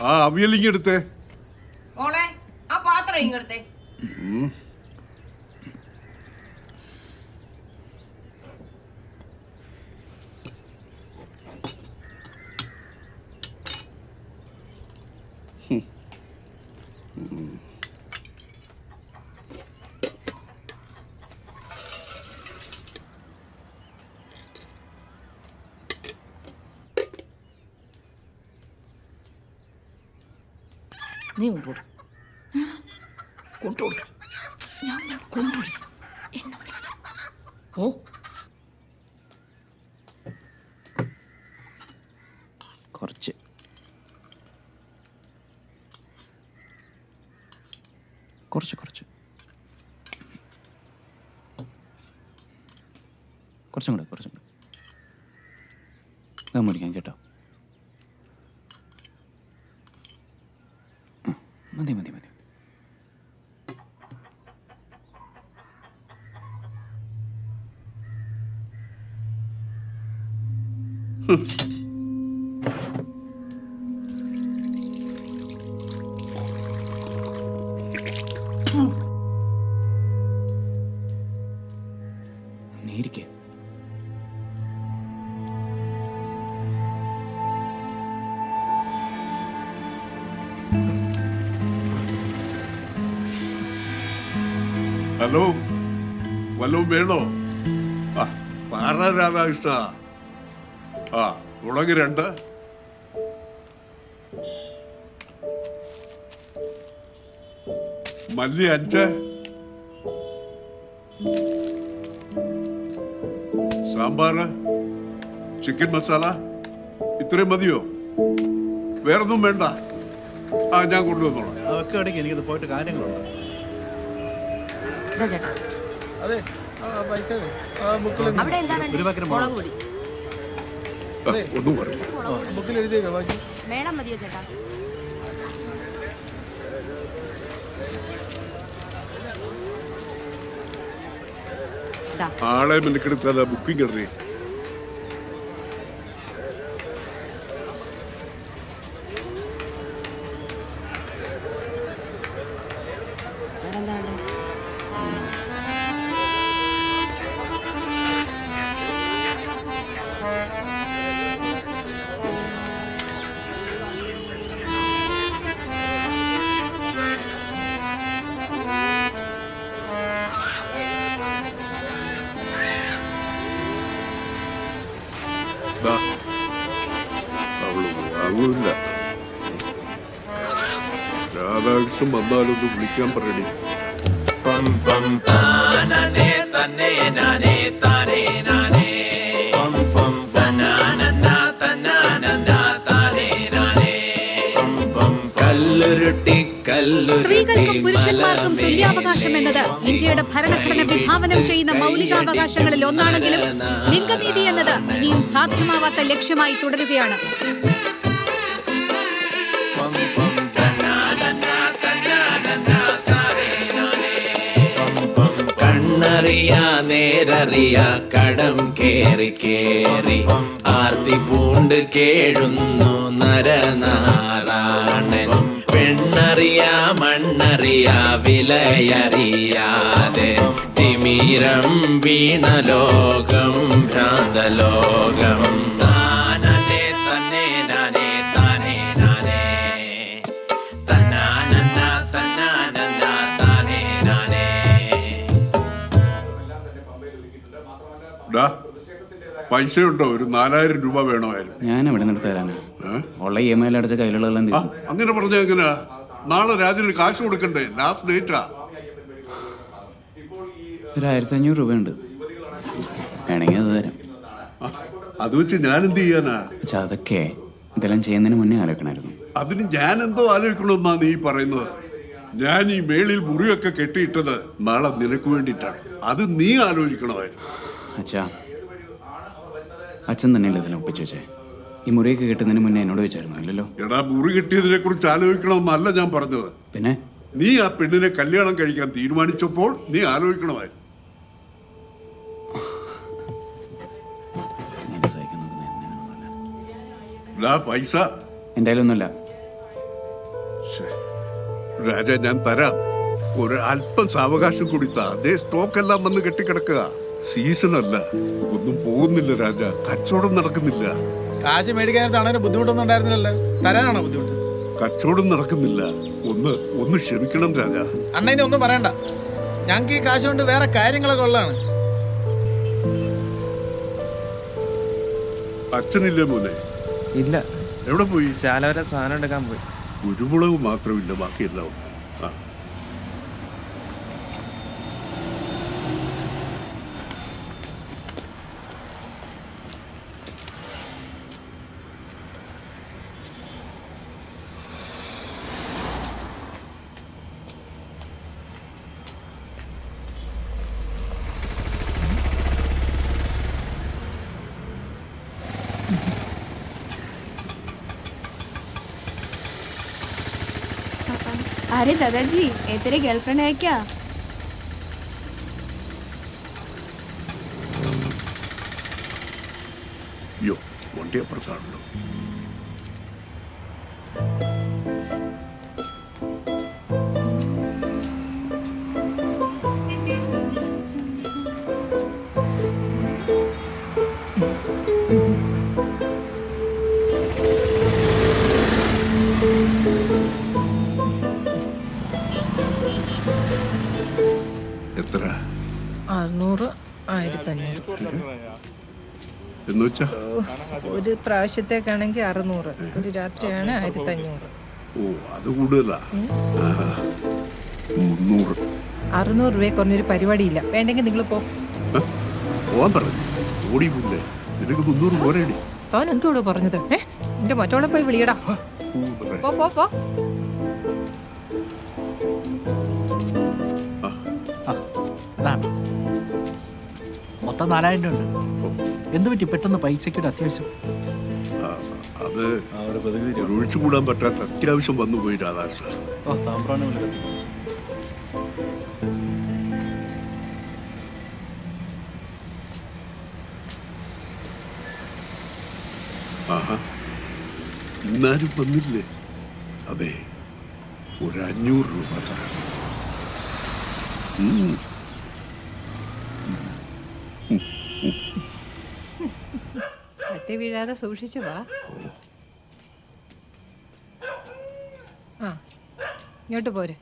ആ അവിയലിങ്ങെടുത്തേ. മോളെ ആ പാത്രം ഇങ്ങെടുത്തേ. നീ കൊണ്ടുപോടും കൊണ്ടുപോടും ഞാൻ കൊണ്ടുപോടി എന്നെ ഓ കുറച്ച് കുറച്ച് കുറച്ച് കുറച്ചും കൂടെ കുറച്ചും കൂടെ മുറിക്കാൻ കേട്ടോ. മതി മതി മതി. നീരിക്കേ. ഹലോ, വല്ലതും വേണോ? ആ പറ രാധാകൃഷ്ണ. ആ മുളക് 2, മല്ലി 5, സാമ്പാറ്, ചിക്കൻ മസാല ഇത്രയും മതിയോ? വേറൊന്നും വേണ്ട? ആ ഞാൻ കൊണ്ടുവന്നോളാം. അതൊക്കെ എനിക്കത് പോയിട്ട് കാര്യങ്ങളുണ്ട്. അതെ പൈസ ഒന്നും പറയും. ബുക്കിൽ എഴുതിയേക്കാം ബാക്കി മേളം മതിയോ ചേട്ടാ? ആളെ മെനക്കെടുത്താൽ ബുക്കിംഗ് ഇടണേ. അവള് വാങ്ങൂല്ല. രാധാകൃഷ്ണൻ വന്നാലൊന്ന് വിളിക്കാൻ പറയണേ. സ്ത്രീകൾക്കും പുരുഷന്മാർക്കും തുല്യാവകാശം എന്നത് ഇന്ത്യയുടെ ഭരണഘടന വിഭാവനം ചെയ്യുന്ന മൗലികാവകാശങ്ങളിൽ ഒന്നാണെങ്കിലും ലിംഗനീതി എന്നത് ഇനിയും സാധ്യമാവാത്ത ലക്ഷ്യമായി തുടരുകയാണ്. കണ്ണറിയാ നേരറിയാ കടം കേറി കേറി ആർത്തി പൂണ്ട് കേഴുന്നു നരനാരായണൻ. പെണ്ണറിയാ മണ്ണറിയാ വിലയറിയാതെ തിമിരം വീണ ലോകം ഭ്രാന്തലോകം. താനേ തന്നെ നാനേ താനേ നാനേ തനാനന്ദ തനാനന്ദ താനേ നാനേ. പൈസയുണ്ടോ? ഒരു 4000 രൂപ വേണമായിരുന്നു. ഞാൻ എവിടെ നിന്ന് തരാനാ? ഉള്ള EMI അടച്ച കയ്യിലുള്ളതെല്ലാം അങ്ങനെ പറഞ്ഞ എങ്ങനെയാ? നാളെ രാജന് കാശ് കൊടുക്കണ്ടേ? Last data. ഒരു 1500 രൂപയുണ്ട്, വേണമെങ്കിൽ അത് തരാം. അത് വെച്ച് ഞാൻ എന്ത് ചെയ്യാനാ? പക്ഷെ അതൊക്കെ ഇതെല്ലാം ചെയ്യുന്നതിന് മുന്നേ ആലോചിക്കണമായിരുന്നു. അതിന് ഞാൻ എന്തോ ആലോചിക്കണമെന്നാ നീ പറയുന്നത്? ഞാൻ ഈ മേളിൽ മുറിയൊക്കെ കെട്ടിയിട്ടത് നാളെ നിനക്ക് വേണ്ടിയിട്ടാണ്. അത് നീ ആലോചിക്കണമായിരുന്നു. അച്ഛൻ തന്നെയല്ലേ ഇതിനെ ഒപ്പിച്ചു വെച്ചേ? ഈ മുറിയൊക്കെ കിട്ടുന്നതിന് മുന്നേ എന്നോട് ചോദിച്ചായിരുന്നു? ഇല്ലല്ലോ. എടാ, മുറി കിട്ടിയതിനെ കുറിച്ച് ആലോചിക്കണമെന്നല്ല ഞാൻ പറഞ്ഞത്. പിന്നെ നീ ആ പെണ്ണിനെ കല്യാണം കഴിക്കാൻ തീരുമാനിച്ചപ്പോൾ നീ ആലോചിക്കണമായിരുന്നു. എൻ്റെ കയ്യിലൊന്നുമല്ല. രാജ ഞാൻ തരാം. ഒരു അല്പം സാവകാശം കൊടുത്ത അതേ സ്റ്റോക്ക് എല്ലാം വന്ന് കെട്ടിക്കിടക്കുക. സീസൺ അല്ല, ഒന്നും പോകുന്നില്ല രാജ, കച്ചവടം നടക്കുന്നില്ല. കാശ് മേടിക്കാനായിട്ട് ബുദ്ധിമുട്ടൊന്നും ഉണ്ടായിരുന്നില്ലല്ലോ. തരാനാണോ ബുദ്ധിമുട്ട്? കച്ചവടം നടക്കുന്നില്ല. ഒന്ന് ക്ഷമിക്കണം രാജ. അണ്ണനെ ഒന്നും പറയണ്ട, ഞങ്ങൾക്ക് ഈ കാശ് കൊണ്ട് വേറെ കാര്യങ്ങളൊക്കെ ഉള്ളതാണ്. അച്ഛനില്ലേ മോനെ? ഇല്ല, എവിടെ പോയി? ചാല വരെ സാധനം എടുക്കാൻ പോയി. കുരുമുളക് മാത്രമില്ല, ബാക്കിയെല്ലാം ഉണ്ട്. ആ अरे दादाजी, ये तेरे गर्लफ्रेंड है क्या? അയ്യോ, വണ്ടി അപ്പുറത്താണല്ലോ. എത്ര? 600, 1500. എന്നുവെച്ചാ? ഒരു പ്രാവശ്യത്തേക്കാണെങ്കിൽ 600, ഒരു രാത്രിയാണ് 1500. ഓ, അത് കൂടുതലാ. 300. 600 രൂപയെ കുറഞ്ഞൊരു പരിപാടിയില്ല. വേണ്ടെങ്കിൽ നിങ്ങൾ പോ. പോവാൻ പറഞ്ഞു. ഓടി പോയില്ലേ? നിനക്ക് 300 പോരേടി. താൻ എന്തോടോ പറഞ്ഞത്? എന്റെ മറ്റോളെ പോയി വിളിയടാ. പോ പോ പോ. മൊത്തം 4000 ഉണ്ട്. എന്ത് പറ്റി പെട്ടെന്ന് പൈസയ്ക്കൊരു അത്യാവശ്യം? അത് ഒരു ഒഴിച്ചുകൂടാൻ പറ്റാത്ത അത്യാവശ്യം വന്നു പോയി രാധാകൃഷ്ണ. സാമ്പ്രാണി ആഹാ, ഇന്നാരും വന്നില്ലേ? അതെ, ഒരു 500 രൂപ തരാം. തട്ടി വീഴാതെ സൂക്ഷിച്ചു വാ. ആ, ഇങ്ങോട്ട് പോരെ.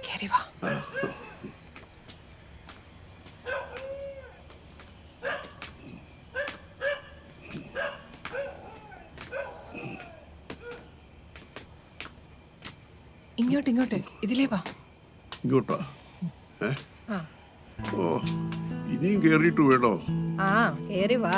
കേറി വാ. ഇങ്ങോട്ട് ഇതിലേ വാ. ഇങ്ങോട്ടാ? ആ ഓ, ഇനിയും കേറിയിട്ട് വേണോ? ആ, കേറി വാ.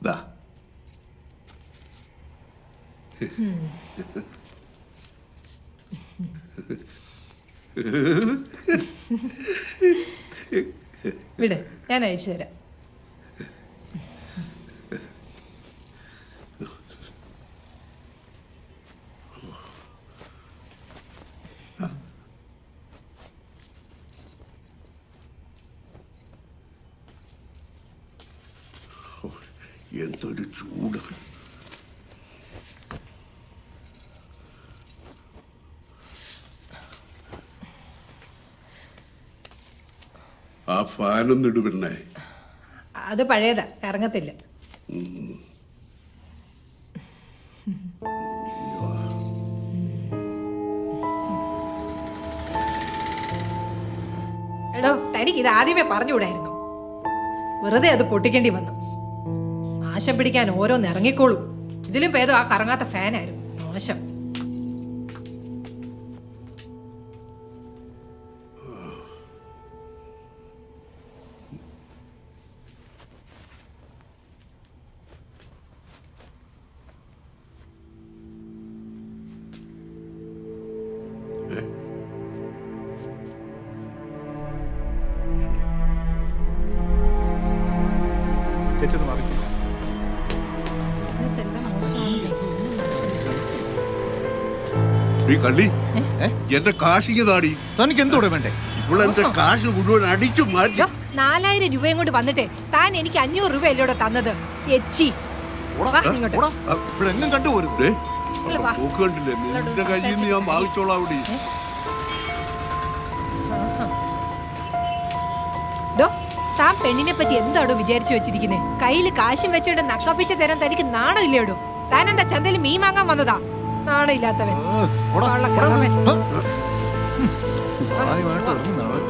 ദാ. വിട്, ഞാൻ അഴിച്ചു തരാം. എന്തൊരു ചൂട്! ആ ഫാനൊന്നും ഇടുപിണ്ണേ. അത് പഴയതാ, കറങ്ങത്തില്ല. എടോ, തനിക്ക് ഇത് ആദ്യമേ പറഞ്ഞുകൂടായിരുന്നു. വെറുതെ അത് പൊട്ടിക്കേണ്ടി വന്നു. നാശം പിടിക്കാൻ ഓരോന്ന് ഇറങ്ങിക്കോളും. ഇതിലും ഭേദം ആ കറങ്ങാത്ത ഫാനായിരുന്നു. നാശം. ചേച്ചി ഒന്ന് മാറി ബിസിനസ് എല്ലാം മോശമാണല്ലേ. നീ കള്ളി എന്റെ കാശിക്ക് താടി. തനിക്ക് എന്തോടെ വേണ്ടേ? ഇവളെന്റെ കാശ് മുഴുവൻ അടിച്ചു മാറ്റി. 4000 രൂപയും കൊണ്ട് വന്നിട്ടേ താൻ എനിക്ക് 500 രൂപ അല്ലോടെ തന്നത്. എച്ചി വാ ഇങ്ങോട്ട്. ഇവിടെ എങ്ങും കണ്ടുപോരും. ദേ, ഇങ്ങള് വാ. പോക്ക് കണ്ടില്ലേ? നിന്റെ കയ്യിൽ നിന്ന് ഞാൻ വാങ്ങിച്ചോളാം അവിടെ. ഡോ, താൻ പെണ്ണിനെ പറ്റി എന്താടോ വിചാരിച്ചു വെച്ചിരിക്കുന്നേ? കയ്യില് കാശും വെച്ചോണ്ട് നക്കപ്പിച്ച തരാൻ തനിക്ക് നാണം ഇല്ലേടോ? താൻ എന്താ ചന്തയിൽ മീൻ വാങ്ങാൻ വന്നതാ? നാണം ഇല്ലാത്തവൻ. പോടാ, കള്ളക്കിഴവൻ. ആദ്യമായിട്ട് ഇറങ്ങുന്നതാണ്.